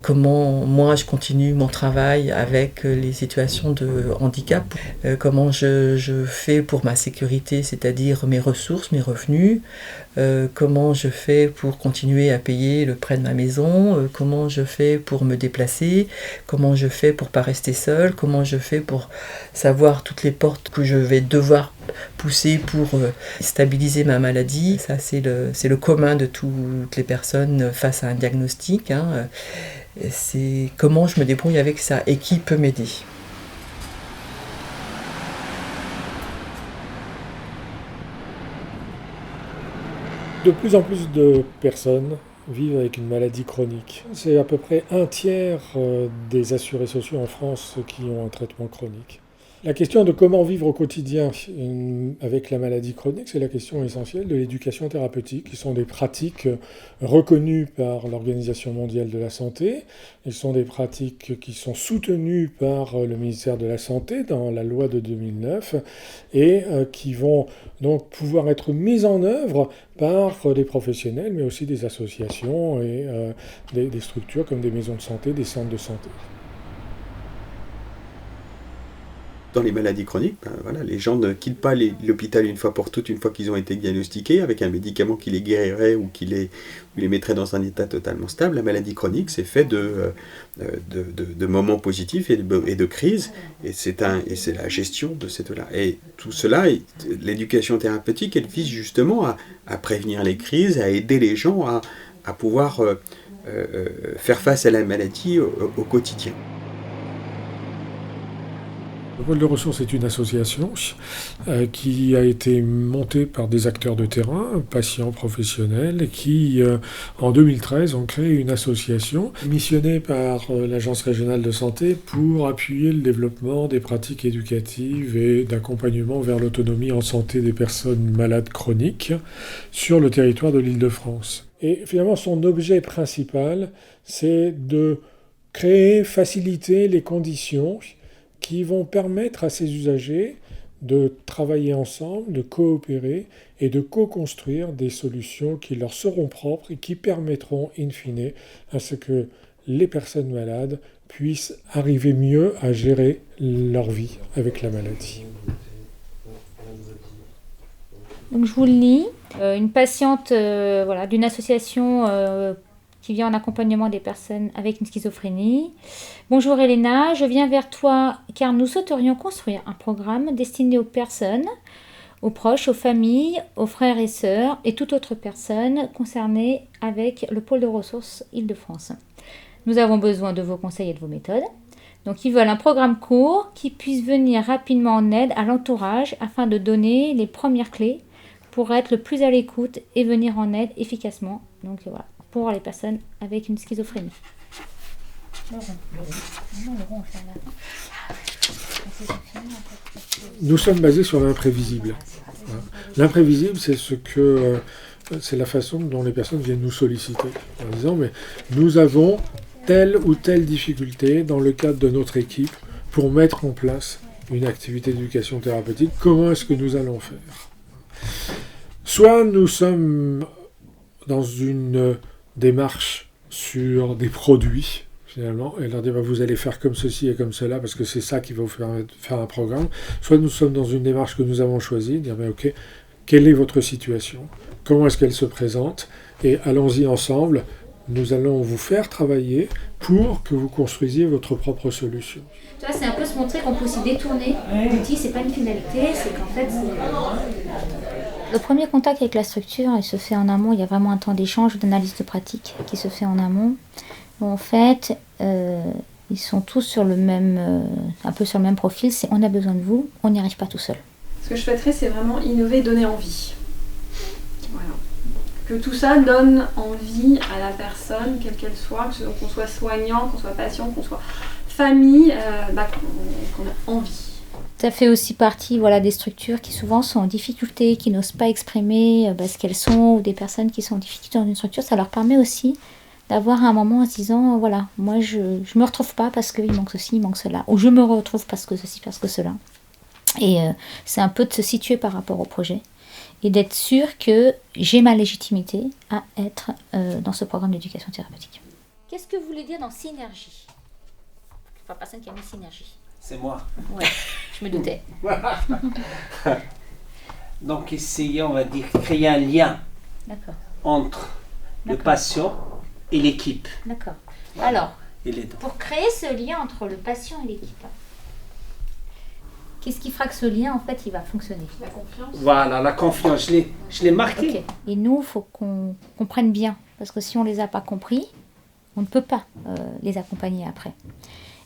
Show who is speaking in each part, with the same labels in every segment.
Speaker 1: Comment moi je continue mon travail avec les situations de handicap, comment je fais pour ma sécurité, c'est-à-dire mes ressources, mes revenus, comment je fais pour continuer à payer le prêt de ma maison, comment je fais pour me déplacer, comment je fais pour pas rester seule, comment je fais pour savoir toutes les portes que je vais devoir pousser pour stabiliser ma maladie. Ça c'est le commun de toutes les personnes face à un diagnostic, hein. C'est comment je me débrouille avec ça et qui peut m'aider.
Speaker 2: De plus en plus de personnes vivent avec une maladie chronique. C'est à peu près un tiers des assurés sociaux en France qui ont un traitement chronique. La question de comment vivre au quotidien avec la maladie chronique, c'est la question essentielle de l'éducation thérapeutique, qui sont des pratiques reconnues par l'Organisation mondiale de la santé. Ce sont des pratiques qui sont soutenues par le ministère de la Santé dans la loi de 2009 et qui vont donc pouvoir être mises en œuvre par des professionnels, mais aussi des associations et des structures comme des maisons de santé, des centres de santé.
Speaker 3: Dans les maladies chroniques, les gens ne quittent pas l'hôpital une fois pour toutes, une fois qu'ils ont été diagnostiqués, avec un médicament qui les guérirait ou qui les mettrait dans un état totalement stable. La maladie chronique, c'est fait de moments positifs et de crises, et c'est la gestion de là. Et tout cela, l'éducation thérapeutique, elle vise justement à prévenir les crises, à aider les gens à pouvoir faire face à la maladie au quotidien.
Speaker 2: Le pôle de ressources est une association qui a été montée par des acteurs de terrain, patients, professionnels, qui en 2013 ont créé une association missionnée par l'Agence régionale de santé pour appuyer le développement des pratiques éducatives et d'accompagnement vers l'autonomie en santé des personnes malades chroniques sur le territoire de l'Île-de-France. Et finalement, son objet principal, c'est de créer, faciliter les conditions qui vont permettre à ces usagers de travailler ensemble, de coopérer et de co-construire des solutions qui leur seront propres et qui permettront, in fine, à ce que les personnes malades puissent arriver mieux à gérer leur vie avec la maladie.
Speaker 4: Donc je vous le lis. Une patiente d'une association qui vient en accompagnement des personnes avec une schizophrénie. Bonjour Elena, je viens vers toi car nous souhaiterions construire un programme destiné aux personnes, aux proches, aux familles, aux frères et sœurs et toute autre personne concernée avec le pôle de ressources Île-de-France. Nous avons besoin de vos conseils et de vos méthodes. Donc ils veulent un programme court qui puisse venir rapidement en aide à l'entourage afin de donner les premières clés pour être le plus à l'écoute et venir en aide efficacement. Donc voilà, pour les personnes avec une schizophrénie.
Speaker 2: Nous sommes basés sur l'imprévisible. L'imprévisible, c'est la façon dont les personnes viennent nous solliciter en disant mais nous avons telle ou telle difficulté dans le cadre de notre équipe pour mettre en place une activité d'éducation thérapeutique. Comment est-ce que nous allons faire ? Soit nous sommes dans une démarche sur des produits, finalement, et leur dire vous allez faire comme ceci et comme cela, parce que c'est ça qui va vous faire un programme. Soit nous sommes dans une démarche que nous avons choisie, dire ok, quelle est votre situation ? Comment est-ce qu'elle se présente ? Et allons-y ensemble, nous allons vous faire travailler pour que vous construisiez votre propre solution.
Speaker 4: Tu vois, c'est un peu se montrer qu'on peut aussi détourner l'outil, c'est pas une finalité, c'est qu'en fait Le premier contact avec la structure, il se fait en amont. Il y a vraiment un temps d'échange, d'analyse de pratique qui se fait en amont. En fait, ils sont tous sur le même, un peu sur le même profil. C'est on a besoin de vous, on n'y arrive pas tout seul.
Speaker 5: Ce que je souhaiterais, c'est vraiment innover, donner envie. Voilà. Que tout ça donne envie à la personne, quelle qu'elle soit, qu'on soit soignant, qu'on soit patient, qu'on soit famille, qu'on a envie.
Speaker 4: Ça fait aussi partie des structures qui souvent sont en difficulté, qui n'osent pas exprimer ce qu'elles sont, ou des personnes qui sont en difficulté dans une structure. Ça leur permet aussi d'avoir un moment en se disant, voilà, moi je me retrouve pas parce qu'il manque ceci, il manque cela, ou je me retrouve parce que ceci, parce que cela. Et c'est un peu de se situer par rapport au projet et d'être sûr que j'ai ma légitimité à être dans ce programme d'éducation thérapeutique. Qu'est-ce que vous voulez dire dans synergie? Enfin, personne qui a mis synergie.
Speaker 6: C'est moi.
Speaker 4: Ouais, je me doutais.
Speaker 6: Donc essayer, on va dire, créer un lien
Speaker 4: D'accord.
Speaker 6: entre le patient et l'équipe.
Speaker 4: D'accord. Alors,
Speaker 6: Et les deux.
Speaker 4: pour créer ce lien entre le patient et l'équipe, qu'est-ce qui fera que ce lien, en fait, il va fonctionner?
Speaker 5: La confiance.
Speaker 6: Voilà, la confiance, je l'ai marqué.
Speaker 4: Ok. Et nous, il faut qu'on comprenne bien, parce que si on ne les a pas compris, on ne peut pas les accompagner après.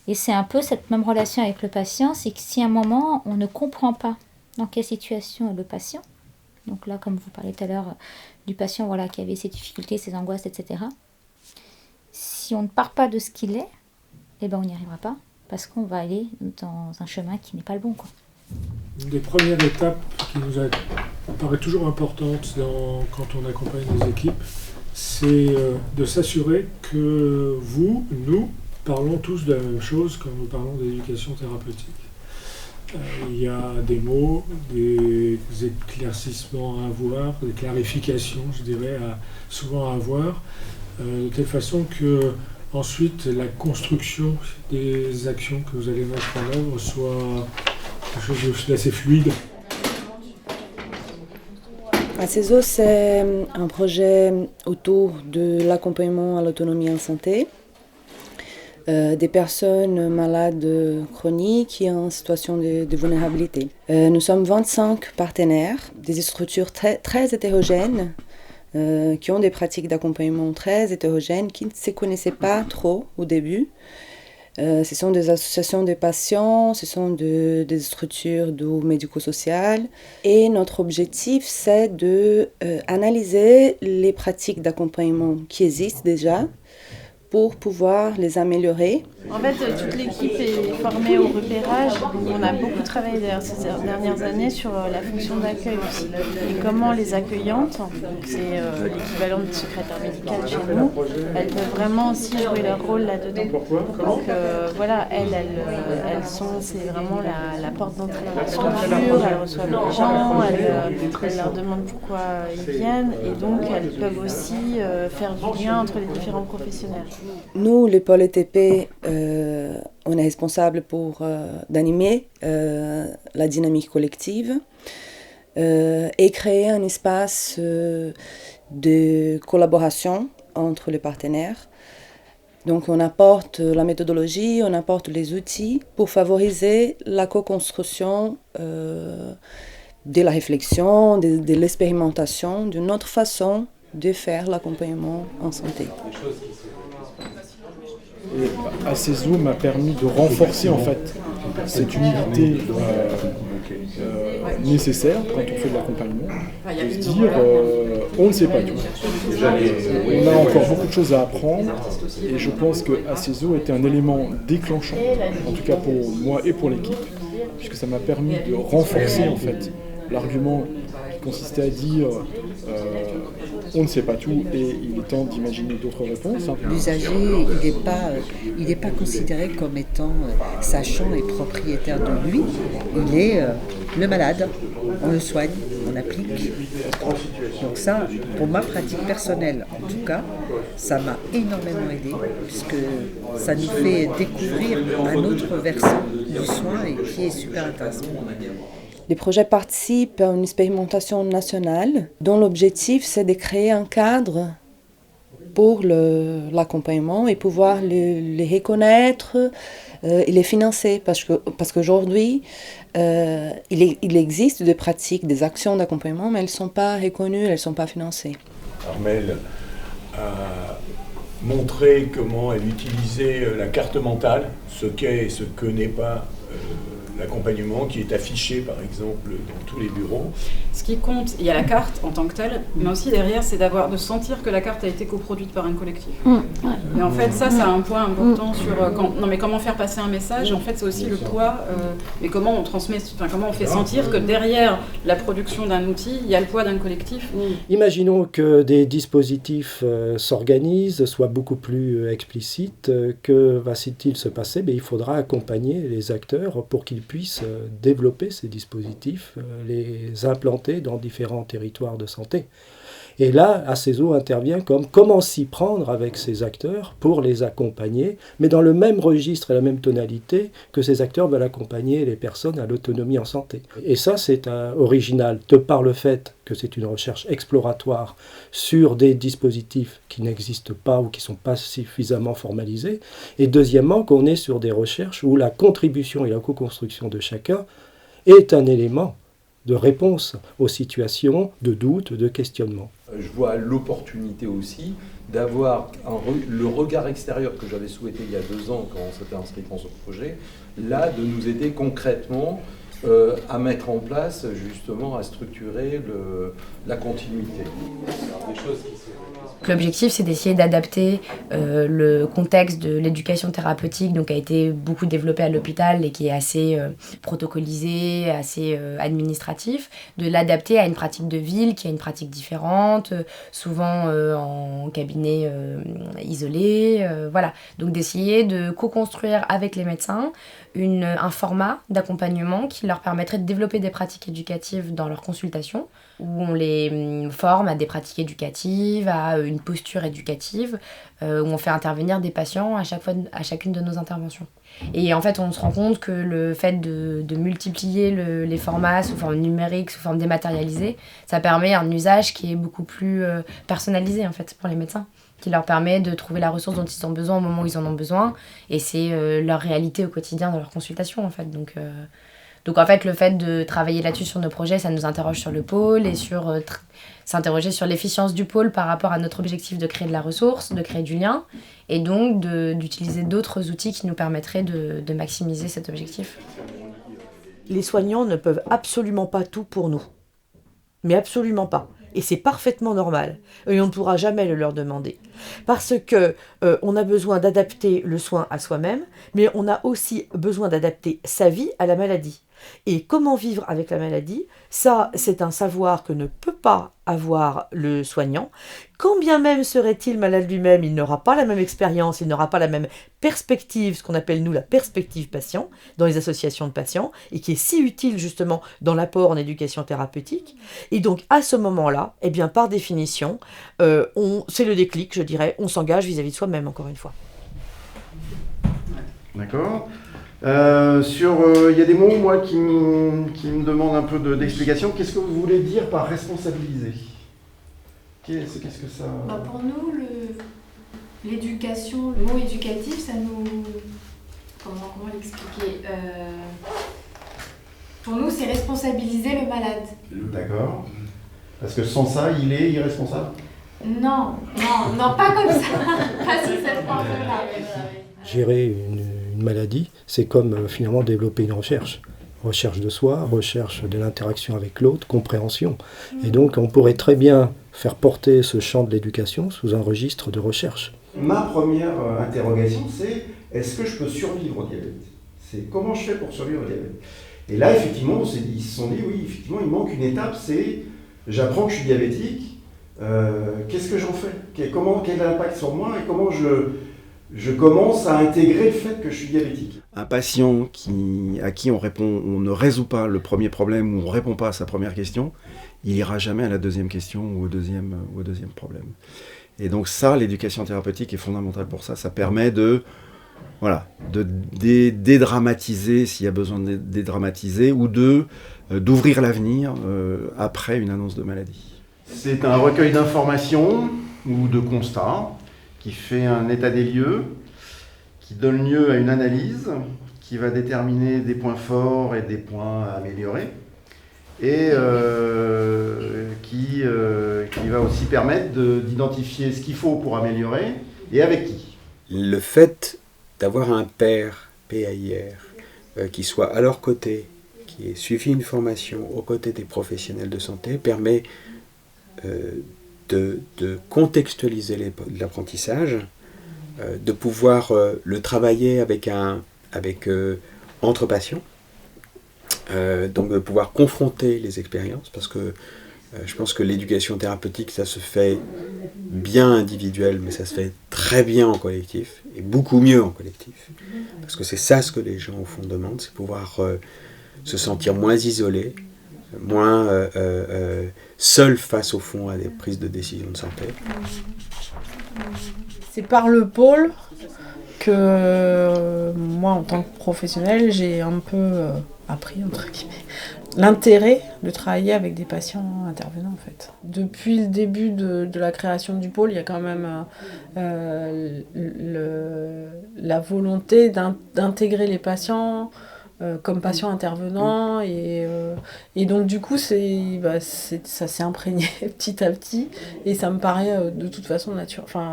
Speaker 4: Et c'est un peu cette même relation avec le patient, c'est que si à un moment, on ne comprend pas dans quelle situation est le patient, donc là, comme vous parlez tout à l'heure du patient voilà, qui avait ses difficultés, ses angoisses, etc., si on ne part pas de ce qu'il est, eh ben, on n'y arrivera pas, parce qu'on va aller dans un chemin qui n'est pas le bon, quoi.
Speaker 2: Une des premières étapes qui nous paraît toujours importante quand on accompagne les équipes, c'est de s'assurer que nous parlons tous de la même chose quand nous parlons d'éducation thérapeutique. Il y a des mots, des éclaircissements à avoir, des clarifications, je dirais, souvent à avoir, de telle façon que ensuite la construction des actions que vous allez mettre en œuvre soit quelque chose d'assez fluide.
Speaker 7: ACESO, c'est un projet autour de l'accompagnement à l'autonomie en santé des personnes malades chroniques et en situation de vulnérabilité. Nous sommes 25 partenaires, des structures très, très hétérogènes, qui ont des pratiques d'accompagnement très hétérogènes, qui ne se connaissaient pas trop au début. Ce sont des associations de patients, ce sont des structures médico-sociales. Et notre objectif, c'est d'analyser les pratiques d'accompagnement qui existent déjà pour pouvoir les améliorer.
Speaker 8: En fait, toute l'équipe est formée au repérage. On a beaucoup travaillé d'ailleurs ces dernières années sur la fonction d'accueil aussi. Et comment les accueillantes, c'est l'équivalent de secrétaire médical chez nous, elles peuvent vraiment aussi jouer leur rôle là-dedans. Donc voilà, c'est vraiment la porte d'entrée dans la structure, elles reçoivent les gens, elles leur demandent pourquoi ils viennent et donc elles peuvent aussi faire du lien entre les différents professionnels.
Speaker 7: Nous, le pôle ETP, on est responsable d'animer la dynamique collective et créer un espace de collaboration entre les partenaires. Donc on apporte la méthodologie, on apporte les outils pour favoriser la co-construction de la réflexion, de l'expérimentation, d'une autre façon de faire l'accompagnement en santé.
Speaker 9: Et ACESO m'a permis de renforcer en fait cette humilité nécessaire quand on fait de l'accompagnement, de se dire on ne sait pas tout. On a encore beaucoup de choses à apprendre et je pense que ACESO était un élément déclenchant, en tout cas pour moi et pour l'équipe, puisque ça m'a permis de renforcer en fait l'argument qui consistait à dire on ne sait pas tout et il est temps d'imaginer d'autres réponses.
Speaker 10: L'usager, il n'est pas considéré comme étant sachant et propriétaire de lui. Il est le malade. On le soigne, on applique. Donc ça, pour ma pratique personnelle, en tout cas, ça m'a énormément aidé puisque ça nous fait découvrir un autre versant du soin et qui est super intéressant.
Speaker 7: Les projets participent à une expérimentation nationale dont l'objectif c'est de créer un cadre pour l'accompagnement et pouvoir les reconnaître et les financer parce qu'aujourd'hui il existe des pratiques, des actions d'accompagnement mais elles ne sont pas reconnues, elles ne sont pas financées.
Speaker 11: Armelle a montré comment elle utilisait la carte mentale, ce qu'est et ce que n'est pas l'accompagnement qui est affiché par exemple dans tous les bureaux.
Speaker 12: Ce qui compte, il y a la carte en tant que telle, mais aussi derrière c'est de sentir que la carte a été coproduite par un collectif. Et en fait ça a un point important sur comment faire passer un message, en fait c'est aussi le poids, mais comment on fait sentir que derrière la production d'un outil, il y a le poids d'un collectif.
Speaker 13: Imaginons que des dispositifs s'organisent, soient beaucoup plus explicites, que va-t-il se passer? Il faudra accompagner les acteurs pour qu'ils puissent développer ces dispositifs, les implanter dans différents territoires de santé. Et là, ACESO intervient comme comment s'y prendre avec ces acteurs pour les accompagner, mais dans le même registre et la même tonalité que ces acteurs veulent accompagner les personnes à l'autonomie en santé. Et ça, c'est original, de par le fait que c'est une recherche exploratoire sur des dispositifs qui n'existent pas ou qui ne sont pas suffisamment formalisés. Et deuxièmement, qu'on est sur des recherches où la contribution et la co-construction de chacun est un élément de réponse aux situations de doute, de questionnement.
Speaker 14: Je vois l'opportunité aussi d'avoir le regard extérieur que j'avais souhaité il y a 2 ans quand on s'était inscrit dans ce projet, là de nous aider concrètement à mettre en place justement, à structurer la continuité. Des choses qui sont...
Speaker 15: L'objectif, c'est d'essayer d'adapter le contexte de l'éducation thérapeutique, donc qui a été beaucoup développé à l'hôpital et qui est assez protocolisé, assez administratif, de l'adapter à une pratique de ville qui a une pratique différente, souvent en cabinet isolé, voilà. Donc d'essayer de co-construire avec les médecins un format d'accompagnement qui leur permettrait de développer des pratiques éducatives dans leur consultation, où on les forme à des pratiques éducatives, à une posture éducative, où on fait intervenir des patients à chacune de nos interventions. Et en fait, on se rend compte que le fait de multiplier les formats sous forme numérique, sous forme dématérialisée, ça permet un usage qui est beaucoup plus personnalisé en fait, pour les médecins, qui leur permet de trouver la ressource dont ils ont besoin au moment où ils en ont besoin, et c'est leur réalité au quotidien dans leur consultation en fait. Donc en fait, le fait de travailler là-dessus sur nos projets, ça nous interroge sur le pôle et sur s'interroger sur l'efficience du pôle par rapport à notre objectif de créer de la ressource, de créer du lien, et donc d'utiliser d'autres outils qui nous permettraient de maximiser cet objectif.
Speaker 16: Les soignants ne peuvent absolument pas tout pour nous. Mais absolument pas. Et c'est parfaitement normal. Et on ne pourra jamais le leur demander. Parce que on a besoin d'adapter le soin à soi-même, mais on a aussi besoin d'adapter sa vie à la maladie. Et comment vivre avec la maladie, ça, c'est un savoir que ne peut pas avoir le soignant. Quand bien même serait-il malade lui-même, il n'aura pas la même expérience, il n'aura pas la même perspective, ce qu'on appelle nous la perspective patient, dans les associations de patients, et qui est si utile justement dans l'apport en éducation thérapeutique. Et donc à ce moment-là, eh bien par définition, c'est le déclic, je dirais, on s'engage vis-à-vis de soi-même, encore une fois.
Speaker 17: D'accord. Il y a des mots, moi, qui me demandent un peu d'explication. Qu'est-ce que vous voulez dire par responsabiliser ? Qu'est-ce que ça...
Speaker 18: Pour nous, l'éducation, le mot éducatif, ça nous... Comment l'expliquer Pour nous, c'est responsabiliser le malade.
Speaker 17: D'accord. Parce que sans ça, il est irresponsable ?
Speaker 18: Non, pas comme ça. Pas sous cette forme-là.
Speaker 13: Gérer une maladie, c'est comme finalement développer une recherche. Recherche de soi, recherche de l'interaction avec l'autre, compréhension. Et donc on pourrait très bien faire porter ce champ de l'éducation sous un registre de recherche.
Speaker 17: Ma première interrogation, c'est est-ce que je peux survivre au diabète ? C'est comment je fais pour survivre au diabète ? Et là, effectivement, ils se sont dit, oui, effectivement, il manque une étape, c'est j'apprends que je suis diabétique, qu'est-ce que j'en fais ? Quel est l'impact sur moi et comment je commence à intégrer le fait que je suis diabétique.
Speaker 3: Un patient à qui on ne résout pas le premier problème ou on ne répond pas à sa première question, il n'ira jamais à la deuxième question ou au deuxième problème. Et donc ça, l'éducation thérapeutique est fondamentale pour ça. Ça permet de dédramatiser s'il y a besoin de dédramatiser ou d'ouvrir l'avenir après une annonce de maladie.
Speaker 17: C'est un recueil d'informations ou de constats qui fait un état des lieux, qui donne lieu à une analyse, qui va déterminer des points forts et des points à améliorer, et qui va aussi permettre d'identifier ce qu'il faut pour améliorer et avec qui.
Speaker 3: Le fait d'avoir un pair, PAIR, qui soit à leur côté, qui ait suivi une formation aux côtés des professionnels de santé, permet de contextualiser l'apprentissage, de pouvoir le travailler entre patients, donc de pouvoir confronter les expériences, parce que je pense que l'éducation thérapeutique, ça se fait bien individuel, mais ça se fait très bien en collectif, et beaucoup mieux en collectif, parce que c'est ça ce que les gens au fond demandent, c'est pouvoir se sentir moins isolés, moins seuls face au fond à des prises de décision de santé.
Speaker 8: C'est par le pôle que moi, en tant que professionnel, j'ai un peu appris, entre guillemets, l'intérêt de travailler avec des patients intervenants, en fait. Depuis le début de la création du pôle, il y a quand même la volonté d'intégrer les patients comme patients intervenants et donc du coup ça s'est imprégné petit à petit et ça me paraît de toute façon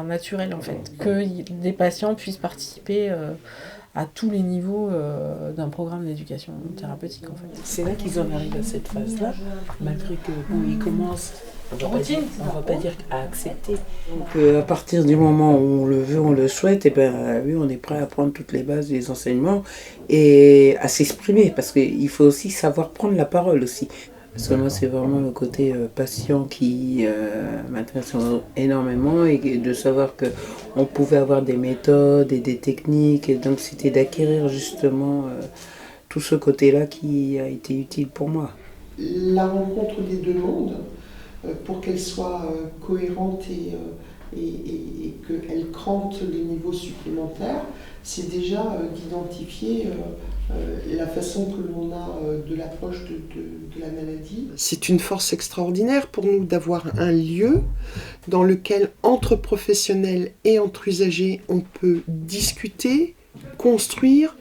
Speaker 8: naturel en fait que des patients puissent participer à tous les niveaux d'un programme d'éducation thérapeutique en fait.
Speaker 19: C'est là qu'ils en arrivent à cette phase-là, malgré que ils commencent, on va pas dire à accepter. Donc, à partir du moment où on le veut, on le souhaite, et ben oui, on est prêt à prendre toutes les bases des enseignements et à s'exprimer, parce qu'il faut aussi savoir prendre la parole aussi. Parce que moi, c'est vraiment le côté patient qui m'intéresse énormément et de savoir qu'on pouvait avoir des méthodes et des techniques. Et donc, c'était d'acquérir justement tout ce côté-là qui a été utile pour moi.
Speaker 20: La rencontre des deux mondes, pour qu'elle soit cohérente et qu'elle crante les niveaux supplémentaires, c'est déjà d'identifier la façon que l'on a de l'approche de la maladie. C'est une force extraordinaire pour nous d'avoir un lieu dans lequel, entre professionnels et entre usagers, on peut discuter, construire,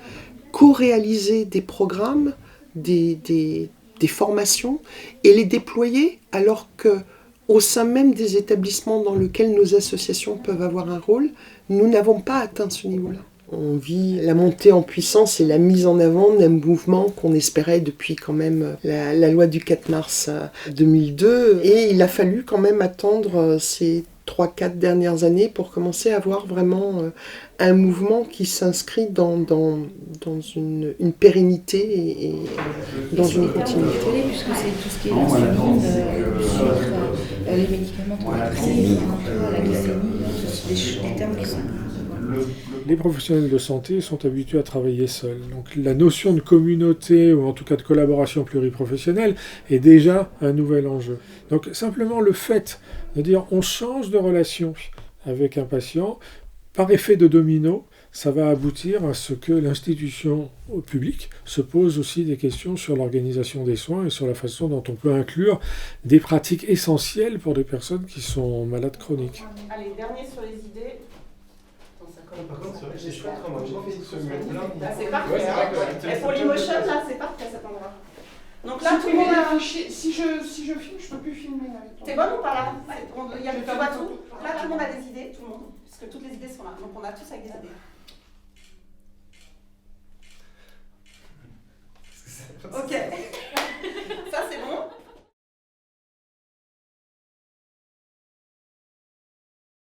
Speaker 20: co-réaliser des programmes, des formations et les déployer, alors qu'au sein même des établissements dans lesquels nos associations peuvent avoir un rôle, nous n'avons pas atteint ce niveau-là. On vit la montée en puissance et la mise en avant d'un mouvement qu'on espérait depuis quand même la loi du 4 mars 2002. Et il a fallu quand même attendre ces 3-4 dernières années pour commencer à avoir vraiment un mouvement qui s'inscrit dans une pérennité et dans une continuité.
Speaker 18: Puisque c'est tout ce qui est l'insuline, le sucre, les médicaments traumatisés, la glycémie, des termes qui sont...
Speaker 2: Les professionnels de santé sont habitués à travailler seuls. Donc la notion de communauté, ou en tout cas de collaboration pluriprofessionnelle, est déjà un nouvel enjeu. Donc simplement le fait de dire on change de relation avec un patient, par effet de domino, ça va aboutir à ce que l'institution publique se pose aussi des questions sur l'organisation des soins et sur la façon dont on peut inclure des pratiques essentielles pour des personnes qui sont malades chroniques.
Speaker 20: Allez, dernier sur les idées.
Speaker 17: Par contre, c'est vrai que c'est chouette, moi j'ai fait ce mur-là.
Speaker 20: C'est parfait. Et pour l'emotion, là, c'est parfait cet endroit. Donc là, tout le monde a affiché. Si je filme, je peux plus filmer. T'es bonne ou pas là? Tu vois tout. Là, tout le monde a des idées, tout le monde. Parce que toutes les idées sont là. Donc on a tous avec des idées.